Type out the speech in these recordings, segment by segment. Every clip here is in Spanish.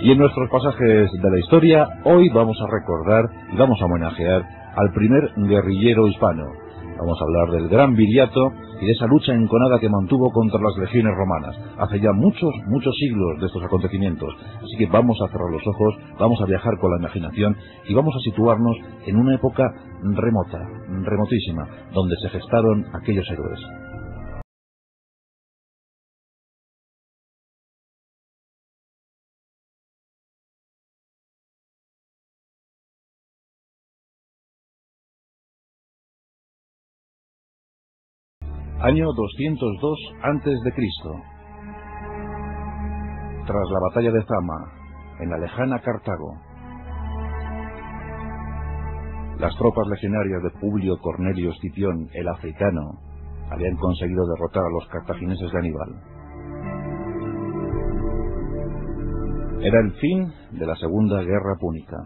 Y en nuestros pasajes de la historia, hoy vamos a recordar y vamos a homenajear al primer guerrillero hispano. Vamos a hablar del gran Viriato y de esa lucha enconada que mantuvo contra las legiones romanas. Hace ya muchos siglos de estos acontecimientos. Así que vamos a cerrar los ojos, vamos a viajar con la imaginación y vamos a situarnos en una época remota, remotísima, donde se gestaron aquellos héroes. Año 202 a.C. Tras la batalla de Zama, en la lejana Cartago, las tropas legionarias de Publio Cornelio Escipión, el africano, habían conseguido derrotar a los cartagineses de Aníbal. Era el fin de la Segunda Guerra Púnica.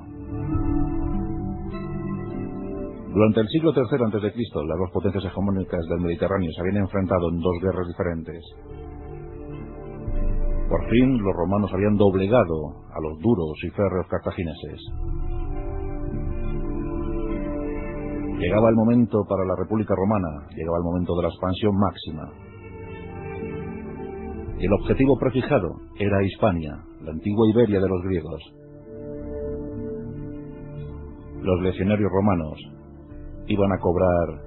Durante el siglo III a.C., las dos potencias hegemónicas del Mediterráneo se habían enfrentado en dos guerras diferentes. Por fin, los romanos habían doblegado a los duros y férreos cartagineses. Llegaba el momento para la República Romana, llegaba el momento de la expansión máxima. Y el objetivo prefijado era Hispania, la antigua Iberia de los griegos. Los legionarios romanos iban a cobrar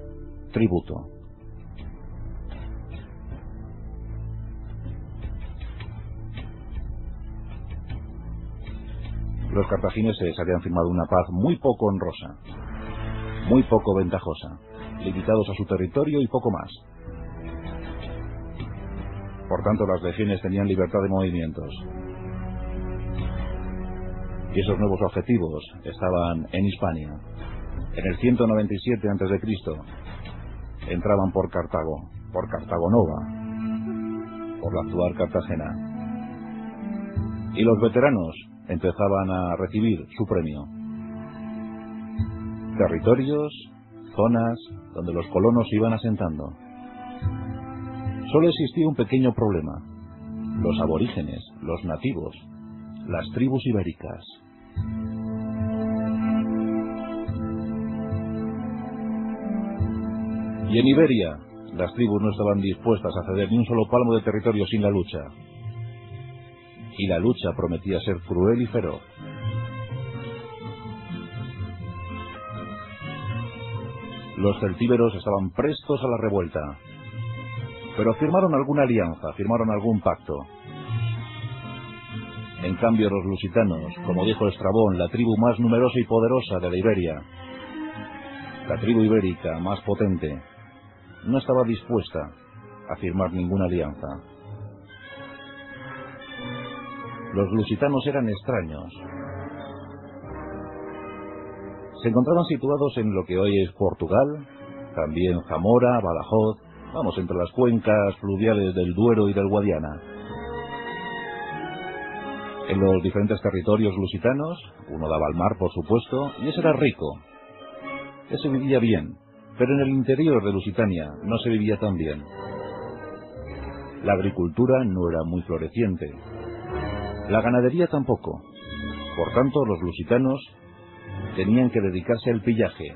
tributo. Los cartagineses habían firmado una paz muy poco honrosa, muy poco ventajosa, limitados a su territorio y poco más. Por tanto, las legiones tenían libertad de movimientos. Y esos nuevos objetivos estaban en Hispania. En el 197 a.C. entraban por Cartago, por Cartago Nova, por la actual Cartagena. Y los veteranos empezaban a recibir su premio. Territorios, zonas donde los colonos se iban asentando. Solo existía un pequeño problema: los aborígenes, los nativos, las tribus ibéricas. Y en Iberia, las tribus no estaban dispuestas a ceder ni un solo palmo de territorio sin la lucha. Y la lucha prometía ser cruel y feroz. Los celtíberos estaban prestos a la revuelta, pero firmaron alguna alianza, firmaron algún pacto. En cambio, los lusitanos, como dijo Estrabón, la tribu más numerosa y poderosa de la Iberia, la tribu ibérica más potente, no estaba dispuesta a firmar ninguna alianza. Los lusitanos eran extraños. Se encontraban situados en lo que hoy es Portugal, también Zamora, Badajoz, vamos, entre las cuencas fluviales del Duero y del Guadiana. En los diferentes territorios lusitanos, uno daba al mar, por supuesto, y ese era rico. Ese vivía bien, pero en el interior de Lusitania no se vivía tan bien. La agricultura no era muy floreciente. La ganadería tampoco. Por tanto, los lusitanos tenían que dedicarse al pillaje.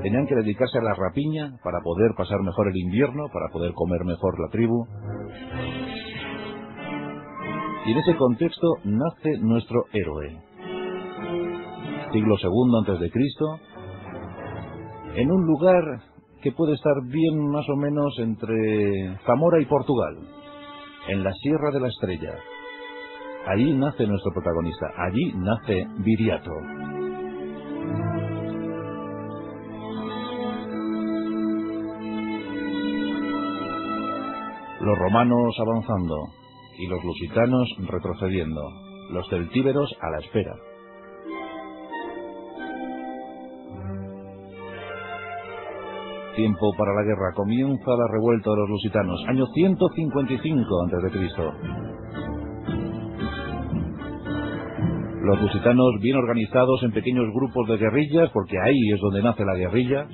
Tenían que dedicarse a la rapiña para poder pasar mejor el invierno, para poder comer mejor la tribu. Y en ese contexto nace nuestro héroe. Siglo II a.C., en un lugar que puede estar bien más o menos entre Zamora y Portugal, en la Sierra de la Estrella. Allí nace nuestro protagonista, allí nace Viriato. Los romanos avanzando y los lusitanos retrocediendo, los celtíberos a la espera. Tiempo para la guerra. Comienza la revuelta de los lusitanos. Año 155 a.C. Los lusitanos, bien organizados en pequeños grupos de guerrillas, porque ahí es donde nace la guerrilla,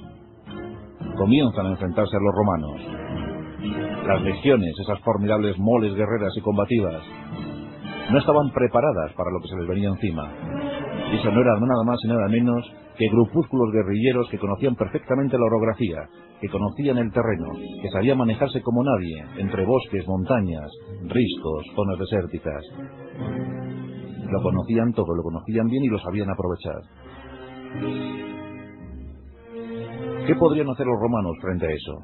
comienzan a enfrentarse a los romanos. Las legiones, esas formidables moles guerreras y combativas, No estaban preparadas para lo que se les venía encima. Y eso no era nada más y nada menos que grupúsculos guerrilleros que conocían perfectamente la orografía, que conocían el terreno, que sabían manejarse como nadie entre bosques, montañas, riscos, zonas desérticas. Lo conocían todo, lo conocían bien y lo sabían aprovechar. ¿Qué podrían hacer los romanos frente a eso?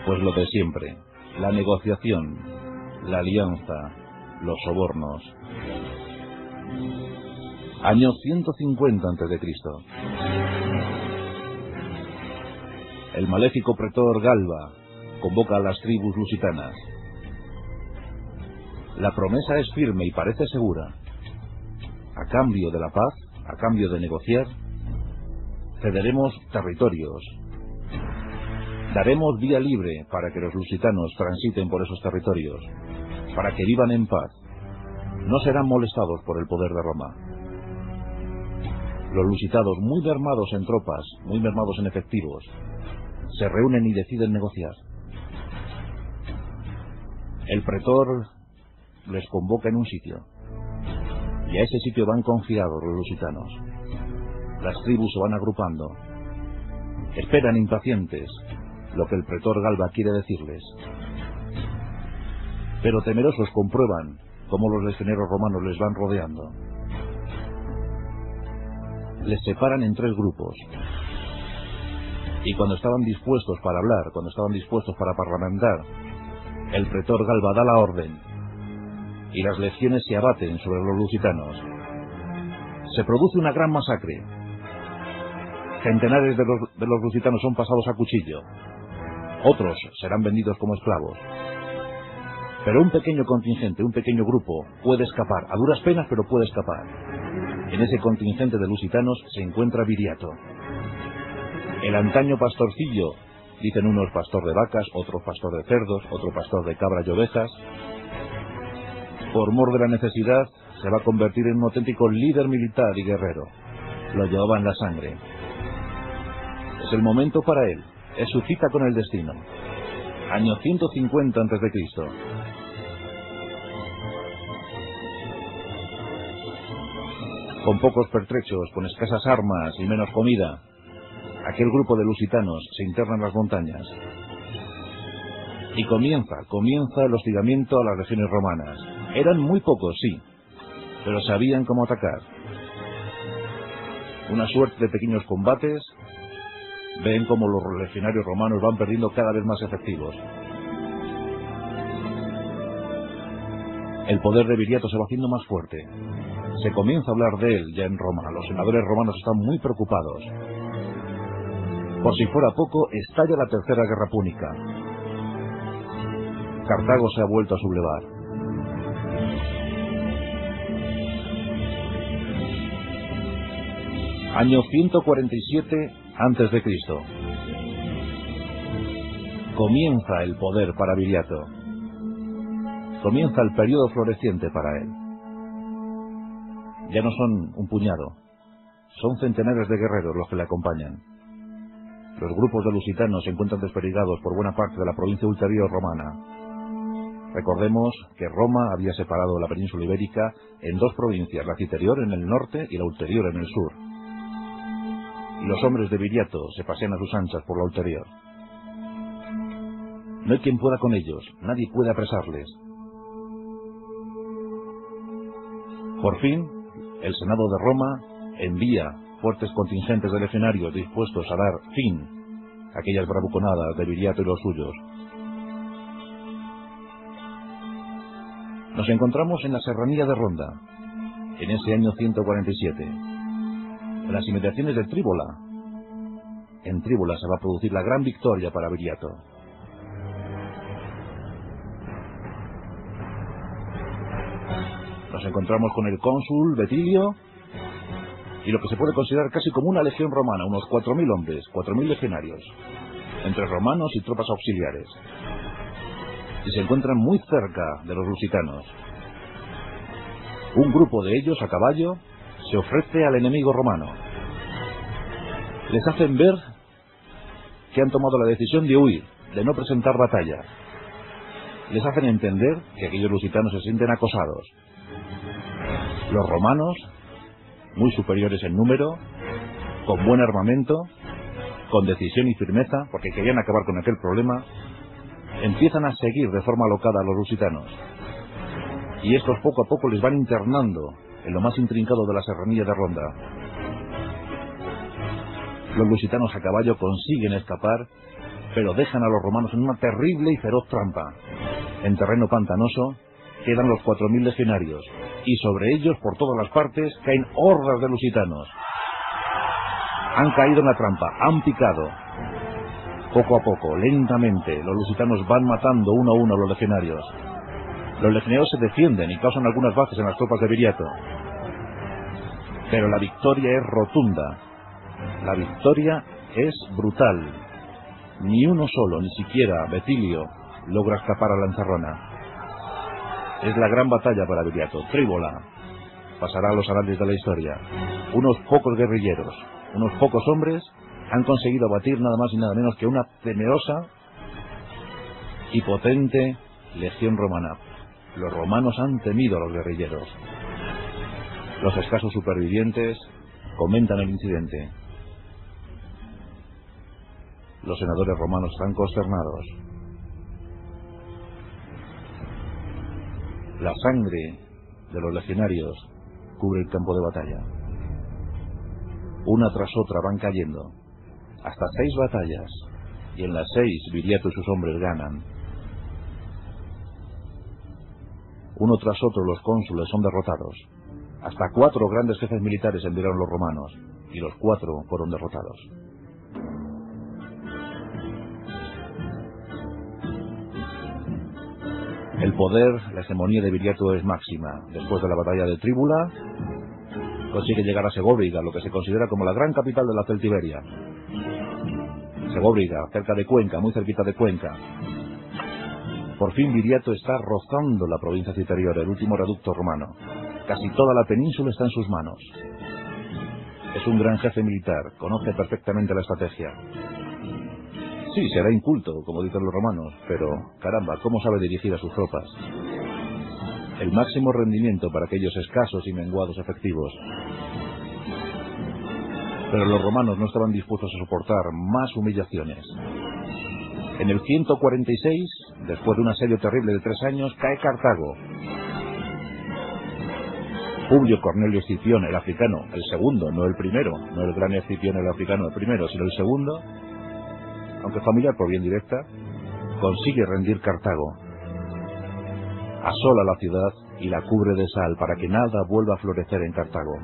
Pues lo de siempre: la negociación, la alianza, los sobornos. Año 150 a.C. El maléfico pretor Galba convoca a las tribus lusitanas. La promesa es firme y parece segura. A cambio de la paz, a cambio de negociar, cederemos territorios. Daremos vía libre para que los lusitanos transiten por esos territorios, para que vivan en paz. No serán molestados por el poder de Roma. Los lusitanos, muy mermados en tropas, muy mermados en efectivos, se reúnen y deciden negociar. El pretor les convoca en un sitio, y a ese sitio van confiados los lusitanos. Las tribus se van agrupando, esperan impacientes lo que el pretor Galba quiere decirles, pero temerosos comprueban cómo los legioneros romanos les van rodeando. Les separan en 3 grupos, y cuando estaban dispuestos para hablar, cuando estaban dispuestos para parlamentar, el pretor Galba da la orden, y las legiones se abaten sobre los lusitanos. Se produce una gran masacre. Centenares de los lusitanos son pasados a cuchillo. Otros serán vendidos como esclavos. Pero un pequeño contingente, un pequeño grupo, puede escapar, a duras penas, pero puede escapar. En ese contingente de lusitanos se encuentra Viriato. El antaño pastorcillo, dicen unos pastor de vacas, otros pastor de cerdos, otro pastor de cabras y ovejas. Por mor de la necesidad, se va a convertir en un auténtico líder militar y guerrero. Lo llevaba en la sangre. Es el momento para él. Es su cita con el destino. Año 150 a.C. Con pocos pertrechos, con escasas armas y menos comida, aquel grupo de lusitanos se interna en las montañas. Y comienza el hostigamiento a las legiones romanas. Eran muy pocos, sí, pero sabían cómo atacar. Una suerte de pequeños combates. Ven cómo los legionarios romanos van perdiendo cada vez más efectivos. El poder de Viriato se va haciendo más fuerte. Se comienza a hablar de él ya en Roma. Los senadores romanos están muy preocupados. Por si fuera poco, estalla la Tercera Guerra Púnica. Cartago se ha vuelto a sublevar. Año 147 a.C. Comienza el poder para Viriato. Comienza el periodo floreciente para él. Ya no son un puñado, son centenares de guerreros los que le acompañan. Los grupos de lusitanos se encuentran desperdigados por buena parte de la provincia ulterior romana. Recordemos que Roma había separado la península ibérica en 2 provincias, la citerior en el norte y la ulterior en el sur. Y los hombres de Viriato se pasean a sus anchas por la ulterior. No hay quien pueda con ellos, nadie puede apresarles. Por fin, el Senado de Roma envía fuertes contingentes de legionarios dispuestos a dar fin a aquellas bravuconadas de Viriato y los suyos. Nos encontramos en la serranía de Ronda, en ese año 147, en las inmediaciones de Tríbola. En Tríbola se va a producir la gran victoria para Viriato. Nos encontramos con el cónsul Betilio y lo que se puede considerar casi como una legión romana, unos 4.000 hombres, 4.000 legionarios, entre romanos y tropas auxiliares. Y se encuentran muy cerca de los lusitanos. Un grupo de ellos, a caballo, se ofrece al enemigo romano. Les hacen ver que han tomado la decisión de huir, de no presentar batalla. les hacen entender que aquellos lusitanos se sienten acosados. Los romanos, muy superiores en número, con buen armamento, con decisión y firmeza, porque querían acabar con aquel problema, empiezan a seguir de forma alocada a los lusitanos. Y estos poco a poco les van internando en lo más intrincado de la serranía de Ronda. Los lusitanos a caballo consiguen escapar, pero dejan a los romanos en una terrible y feroz trampa. En terreno pantanoso quedan los 4.000 legionarios, y sobre ellos, por todas las partes, caen hordas de lusitanos. Han caído en la trampa, han picado. Poco a poco, lentamente, los lusitanos van matando uno a uno a los legionarios. Los legionarios se defienden y causan algunas bajas en las tropas de Viriato. Pero la victoria es rotunda. La victoria es brutal. Ni uno solo, ni siquiera Betilio, logra escapar a la encerrona. Es la gran batalla para Viriato. Tríbola pasará a los anales de la historia. Unos pocos guerrilleros, unos pocos hombres han conseguido abatir nada más y nada menos que una temerosa y potente legión romana. Los romanos han temido a los guerrilleros. Los escasos supervivientes comentan el incidente. Los senadores romanos están consternados. La sangre de los legionarios cubre el campo de batalla. Una tras otra van cayendo. Hasta 6 batallas. Y en las 6 Viriato y sus hombres ganan. Uno tras otro los cónsules son derrotados. Hasta 4 grandes jefes militares enviaron los romanos. Y los 4 fueron derrotados. El poder, la hegemonía de Viriato es máxima. Después de la batalla de Tríbula, consigue llegar a Segóbriga, lo que se considera como la gran capital de la Celtiberia. Segóbriga, cerca de Cuenca, muy cerquita de Cuenca. Por fin Viriato está rozando la provincia citerior, el último reducto romano. Casi toda la península está en sus manos. Es un gran jefe militar, conoce perfectamente la estrategia. Sí, será inculto, como dicen los romanos, pero, caramba, ¿cómo sabe dirigir a sus tropas? El máximo rendimiento para aquellos escasos y menguados efectivos. Pero los romanos no estaban dispuestos a soportar más humillaciones. En el 146, después de un asedio terrible de 3 años, cae Cartago. Publio Cornelio Escipión, el africano, el segundo, no el primero, no el gran Escipión el africano, el primero, sino el segundo, aunque familiar por bien directa, consigue rendir Cartago. Asola la ciudad y la cubre de sal para que nada vuelva a florecer en Cartago.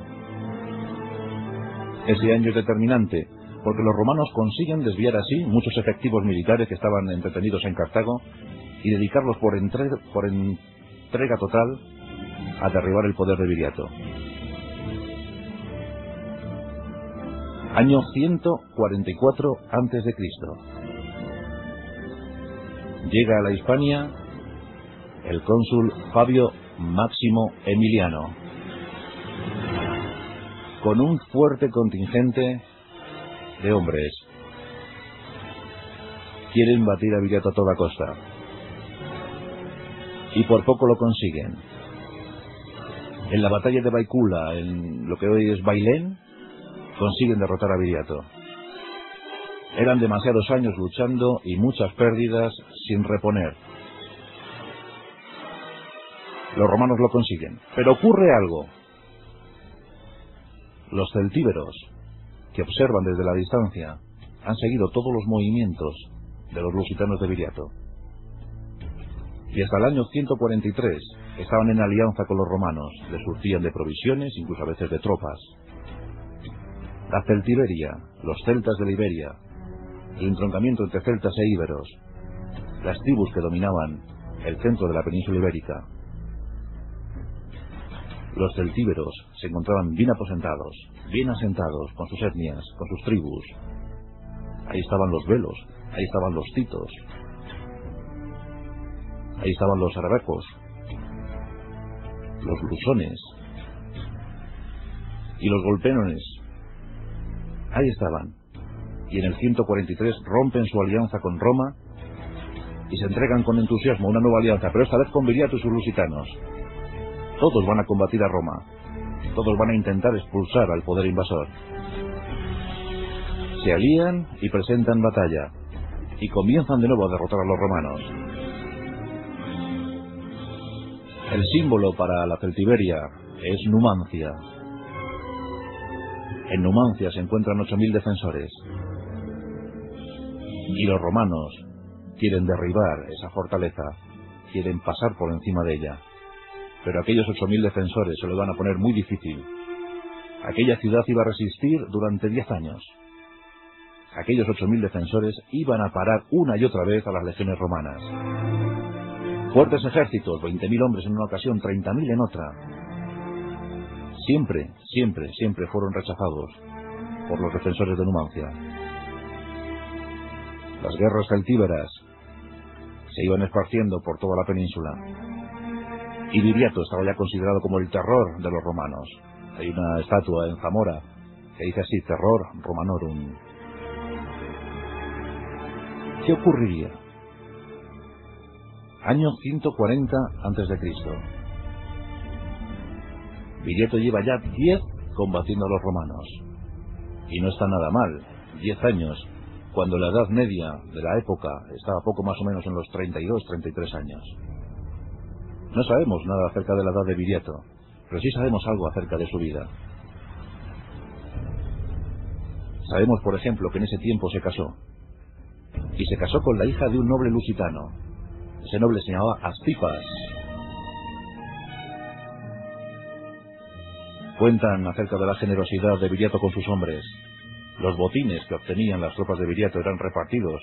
Ese año es determinante, porque los romanos consiguen desviar así muchos efectivos militares que estaban entretenidos en Cartago y dedicarlos por entrega total a derribar el poder de Viriato. Año 144 a.C. Llega a la Hispania el cónsul Fabio Máximo Emiliano, con un fuerte contingente de hombres. Quieren batir a Viriato a toda costa. Y por poco lo consiguen. En la batalla de Baecula, en lo que hoy es Bailén, consiguen derrotar a Viriato. Eran demasiados años luchando y muchas pérdidas sin reponer. Los romanos lo consiguen. Pero ocurre algo. Los celtíberos, que observan desde la distancia, han seguido todos los movimientos de los lusitanos de Viriato. Y hasta el año 143 estaban en alianza con los romanos, les surtían de provisiones, incluso a veces de tropas. La Celtiberia, los celtas de la Iberia, el entroncamiento entre celtas e íberos, las tribus que dominaban el centro de la península ibérica. Los celtíberos se encontraban bien aposentados, bien asentados, con sus etnias, con sus tribus. Ahí estaban los velos, ahí estaban los titos, ahí estaban los arabecos, los lusones y los golpenones. Ahí estaban. Y en el 143 rompen su alianza con Roma y se entregan con entusiasmo a una nueva alianza, pero esta vez con Viriato y sus lusitanos. Todos van a combatir a Roma. Todos van a intentar expulsar al poder invasor. Se alían y presentan batalla, y comienzan de nuevo a derrotar a los romanos. El símbolo para la Celtiberia es Numancia. En Numancia se encuentran 8.000 defensores. Y los romanos quieren derribar esa fortaleza, quieren pasar por encima de ella. Pero aquellos 8.000 defensores se lo van a poner muy difícil. Aquella ciudad iba a resistir durante 10 años. Aquellos 8.000 defensores iban a parar una y otra vez a las legiones romanas. Fuertes ejércitos, 20.000 hombres en una ocasión, 30.000 en otra. Siempre fueron rechazados por los defensores de Numancia. Las guerras celtíberas se iban esparciendo por toda la península. Y Viriato estaba ya considerado como el terror de los romanos. Hay una estatua en Zamora que dice así: Terror Romanorum. ¿Qué ocurriría? Año 140 a.C. Viriato lleva ya 10 combatiendo a los romanos. Y no está nada mal. 10 años, cuando la edad media de la época estaba poco más o menos en los 32, 33 años. No sabemos nada acerca de la edad de Viriato, pero sí sabemos algo acerca de su vida. Sabemos, por ejemplo, que en ese tiempo se casó. Y se casó con la hija de un noble lusitano. Ese noble se llamaba Astipas. Cuentan acerca de la generosidad de Viriato con sus hombres. Los botines que obtenían las tropas de Viriato eran repartidos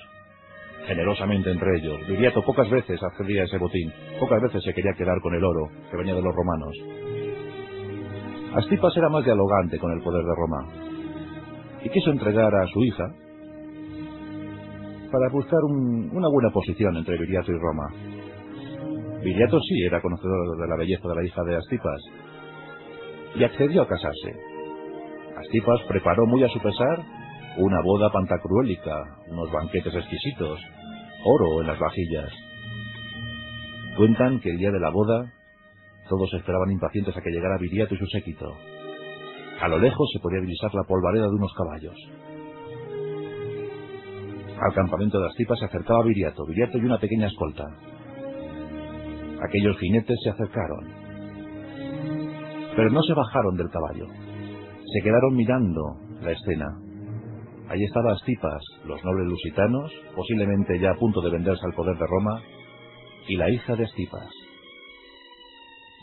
generosamente entre ellos. Viriato pocas veces accedía a ese botín, pocas veces se quería quedar con el oro que venía de los romanos. Astipas era más dialogante con el poder de Roma y quiso entregar a su hija para buscar una buena posición entre Viriato y Roma. Viriato sí era conocedor de la belleza de la hija de Astipas y accedió a casarse. Astipas preparó muy a su pesar una boda pantacruélica, unos banquetes exquisitos, oro en las vajillas. Cuentan que el día de la boda todos esperaban impacientes a que llegara Viriato y su séquito. A lo lejos se podía divisar la polvareda de unos caballos. Al campamento de Astipas se acercaba Viriato y una pequeña escolta. Aquellos jinetes se acercaron, pero no se bajaron del caballo. Se quedaron mirando la escena. Allí estaba Astipas, los nobles lusitanos, posiblemente ya a punto de venderse al poder de Roma, y la hija de Astipas.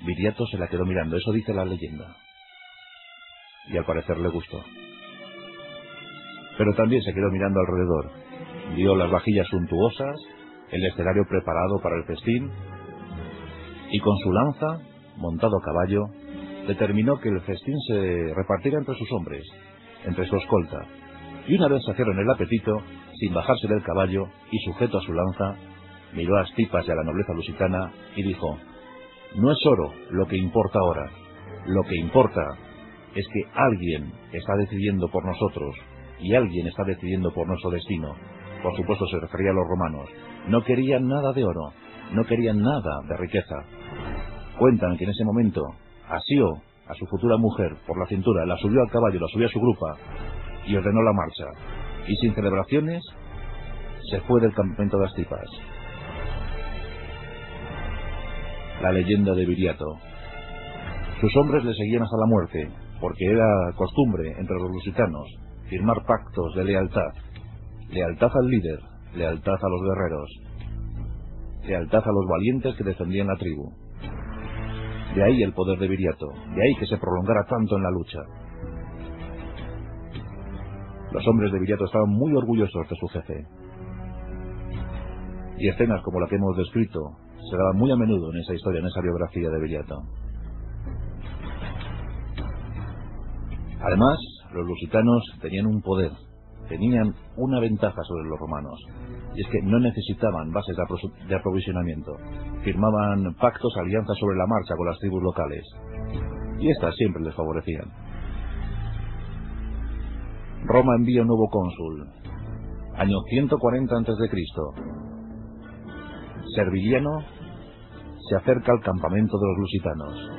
Viriato se la quedó mirando, eso dice la leyenda. Y al parecer le gustó. Pero también se quedó mirando alrededor. Vio las vajillas suntuosas, el escenario preparado para el festín, y con su lanza, montado a caballo, determinó que el festín se repartiera entre sus hombres, entre su escolta. Y una vez saciaron el apetito, sin bajarse del caballo y sujeto a su lanza, miró a Astipas y a la nobleza lusitana y dijo: no es oro lo que importa ahora, lo que importa es que alguien está decidiendo por nosotros y alguien está decidiendo por nuestro destino. Por supuesto se refería a los romanos. No querían nada de oro, no querían nada de riqueza. Cuentan que en ese momento asió a su futura mujer por la cintura, la subió al caballo, la subió a su grupa y ordenó la marcha. Y sin celebraciones se fue del campamento de Astipas. La leyenda de Viriato. Sus hombres le seguían hasta la muerte, porque era costumbre entre los lusitanos firmar pactos de lealtad. Lealtad al líder, lealtad a los guerreros, lealtad a los valientes que defendían la tribu. De ahí el poder de Viriato, de ahí que se prolongara tanto en la lucha. Los hombres de Viriato estaban muy orgullosos de su jefe. Y escenas como la que hemos descrito se daban muy a menudo en esa historia, en esa biografía de Viriato. Además, los lusitanos tenían un poder, tenían una ventaja sobre los romanos, y es que no necesitaban bases de aprovisionamiento. Firmaban pactos, alianzas sobre la marcha con las tribus locales, y estas siempre les favorecían. Roma envía un nuevo cónsul, año 140 a.C. Serviliano se acerca al campamento de los lusitanos.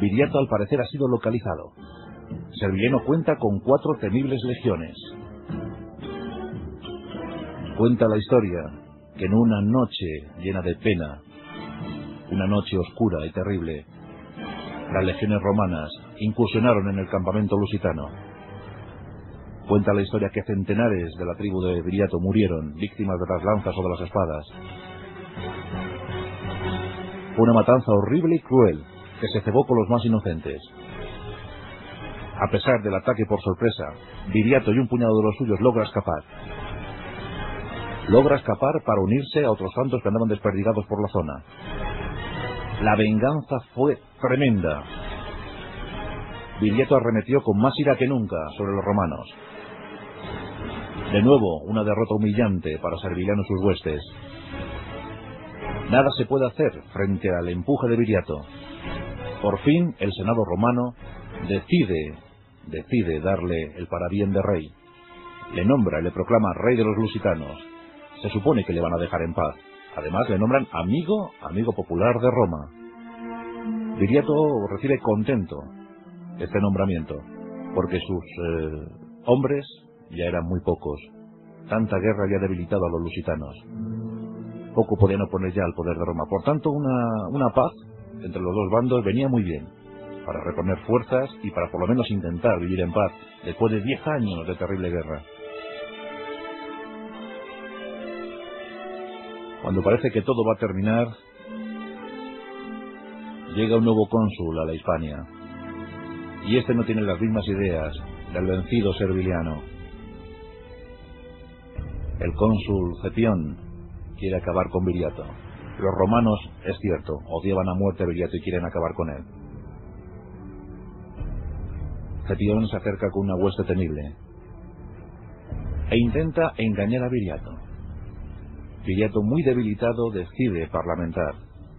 Viriato al parecer ha sido localizado. Serviliano cuenta con 4 temibles legiones. Cuenta la historia que en una noche llena de pena, una noche oscura y terrible, las legiones romanas incursionaron en el campamento lusitano. Cuenta la historia que centenares de la tribu de Viriato murieron, víctimas de las lanzas o de las espadas. Fue una matanza horrible y cruel, que se cebó con los más inocentes. A pesar del ataque por sorpresa, Viriato y un puñado de los suyos logra escapar. Logra escapar para unirse a otros tantos que andaban desperdigados por la zona. La venganza fue tremenda. Viriato arremetió con más ira que nunca sobre los romanos. De nuevo, una derrota humillante para Serviliano y sus huestes. Nada se puede hacer frente al empuje de Viriato. Por fin, el Senado romano decide darle el parabién de rey. Le nombra y le proclama rey de los lusitanos. Se supone que le van a dejar en paz. Además, le nombran amigo popular de Roma. Viriato recibe contento este nombramiento, porque sus hombres ya eran muy pocos. Tanta guerra había debilitado a los lusitanos. Poco podían oponer ya al poder de Roma. Por tanto, una paz entre los dos bandos venía muy bien, para reponer fuerzas y para por lo menos intentar vivir en paz después de 10 años de terrible guerra. Cuando parece que todo va a terminar, llega un nuevo cónsul a la Hispania, y este no tiene las mismas ideas del vencido Serviliano. El cónsul Cepión quiere acabar con Viriato. Los romanos, es cierto, odiaban a muerte a Viriato y quieren acabar con él. Cepión se acerca con una hueste temible e intenta engañar a Viriato. Viriato, muy debilitado, decide parlamentar.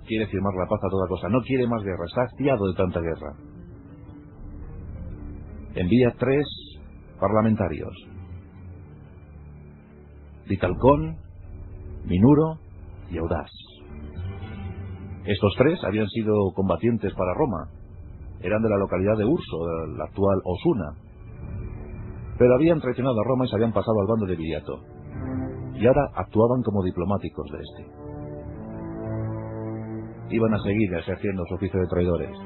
Quiere firmar la paz a toda costa. No quiere más guerra. Está hastiado de tanta guerra. Envía 3 parlamentarios: Vitalcón, Minuro y Audaz. Estos 3 habían sido combatientes para Roma. Eran de la localidad de Urso, de la actual Osuna. Pero habían traicionado a Roma y se habían pasado al bando de Viriato. Y ahora actuaban como diplomáticos de este. Iban a seguir ejerciendo su oficio de traidores.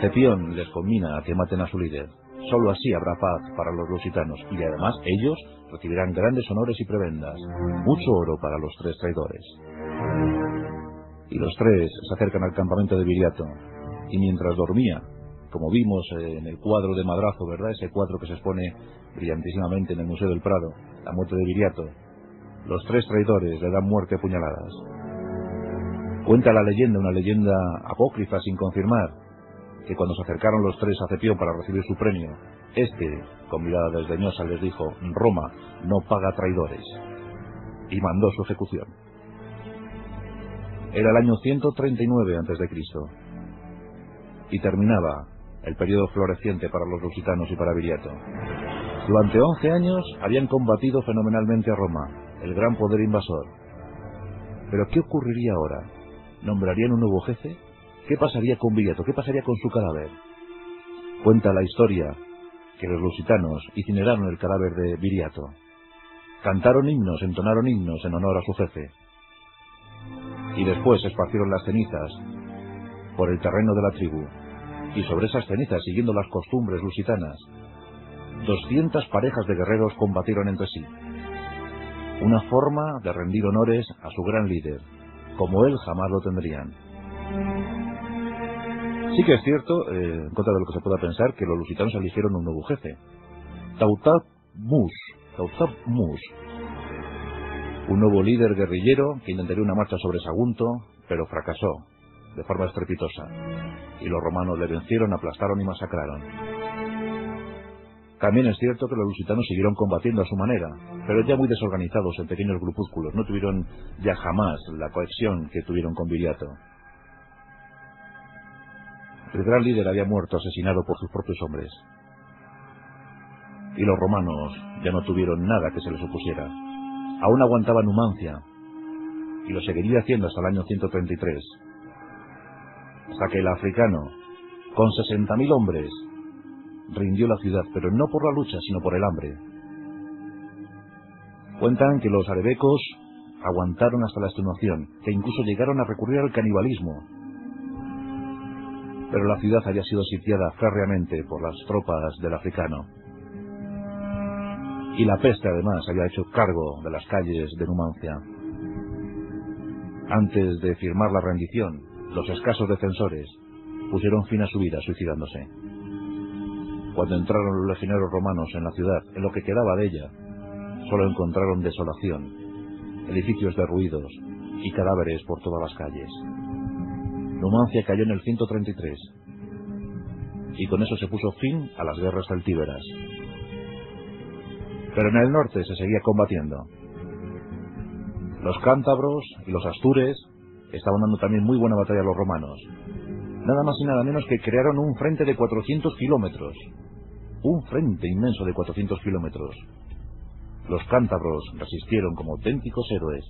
Cepión les conmina a que maten a su líder. Solo así habrá paz para los lusitanos, y además ellos recibirán grandes honores y prebendas. Mucho oro para los 3 traidores. Y los 3 se acercan al campamento de Viriato, y mientras dormía, como vimos en el cuadro de Madrazo, ¿verdad? Ese cuadro que se expone brillantísimamente en el Museo del Prado, la muerte de Viriato, los 3 traidores le dan muerte a puñaladas. Cuenta la leyenda, una leyenda apócrifa sin confirmar, que cuando se acercaron los 3 a Cepión para recibir su premio, con mirada desdeñosa, les dijo: Roma no paga traidores, y mandó su ejecución. Era el año 139 a.C. y terminaba el periodo floreciente para los lusitanos y para Viriato. Durante 11 años habían combatido fenomenalmente a Roma, el gran poder invasor. Pero ¿qué ocurriría ahora? ¿Nombrarían un nuevo jefe? ¿Qué pasaría con Viriato? ¿Qué pasaría con su cadáver? Cuenta la historia que los lusitanos incineraron el cadáver de Viriato. Cantaron himnos, entonaron himnos en honor a su jefe. Y después esparcieron las cenizas por el terreno de la tribu. Y sobre esas cenizas, siguiendo las costumbres lusitanas, 200 parejas de guerreros combatieron entre sí. Una forma de rendir honores a su gran líder, como él jamás lo tendrían. Sí que es cierto, en contra de lo que se pueda pensar, que los lusitanos eligieron un nuevo jefe, Tautag-Mus, un nuevo líder guerrillero que intentaría una marcha sobre Sagunto, pero fracasó de forma estrepitosa, y los romanos le vencieron, aplastaron y masacraron. También es cierto que los lusitanos siguieron combatiendo a su manera, pero ya muy desorganizados en pequeños grupúsculos. No tuvieron ya jamás la cohesión que tuvieron con Viriato. El gran líder había muerto asesinado por sus propios hombres, y los romanos ya no tuvieron nada que se les opusiera. Aún aguantaban Numancia, y lo seguiría haciendo hasta el año 133, hasta que el africano, con 60.000 hombres, rindió la ciudad, pero no por la lucha, sino por el hambre. Cuentan que los arebecos aguantaron hasta la extenuación, que incluso llegaron a recurrir al canibalismo, pero la ciudad había sido sitiada férreamente por las tropas del africano. Y la peste, además, había hecho cargo de las calles de Numancia. Antes de firmar la rendición, los escasos defensores pusieron fin a su vida suicidándose. Cuando entraron los legionarios romanos en la ciudad, en lo que quedaba de ella, solo encontraron desolación, edificios derruidos y cadáveres por todas las calles. Numancia cayó en el 133, y con eso se puso fin a las guerras celtíberas. Pero en el norte se seguía combatiendo. Los cántabros y los astures estaban dando también muy buena batalla a los romanos. Nada más y nada menos que crearon un frente de 400 kilómetros. Un frente inmenso de 400 kilómetros. Los cántabros resistieron como auténticos héroes.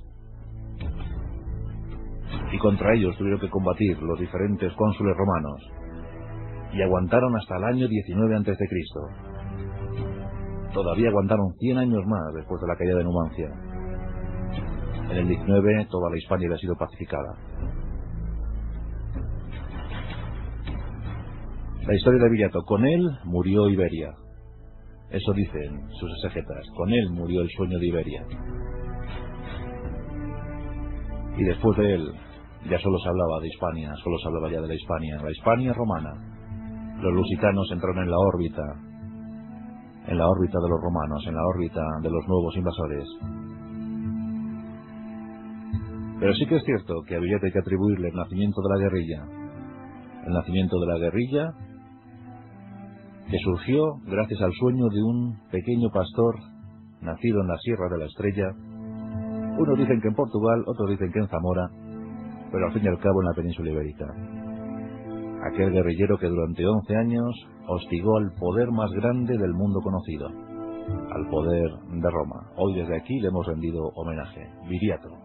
Y contra ellos tuvieron que combatir los diferentes cónsules romanos. Y aguantaron hasta el año 19 a.C. Todavía aguantaron 100 años más después de la caída de Numancia. En el 19 toda la Hispania había sido pacificada. La historia de Viriato: con él murió Iberia. Eso dicen sus exegetas: con él murió el sueño de Iberia. Y después de él ya solo se hablaba de Hispania, solo se hablaba ya de la Hispania romana. Los lusitanos entraron en la órbita de los romanos, en la órbita de los nuevos invasores. Pero sí que es cierto que a Viriato hay que atribuirle el nacimiento de la guerrilla. El nacimiento de la guerrilla que surgió gracias al sueño de un pequeño pastor nacido en la Sierra de la Estrella. Unos dicen que en Portugal, otros dicen que en Zamora, pero al fin y al cabo en la península ibérica. Aquel guerrillero que durante 11 años hostigó al poder más grande del mundo conocido, al poder de Roma. Hoy desde aquí le hemos rendido homenaje. Viriato.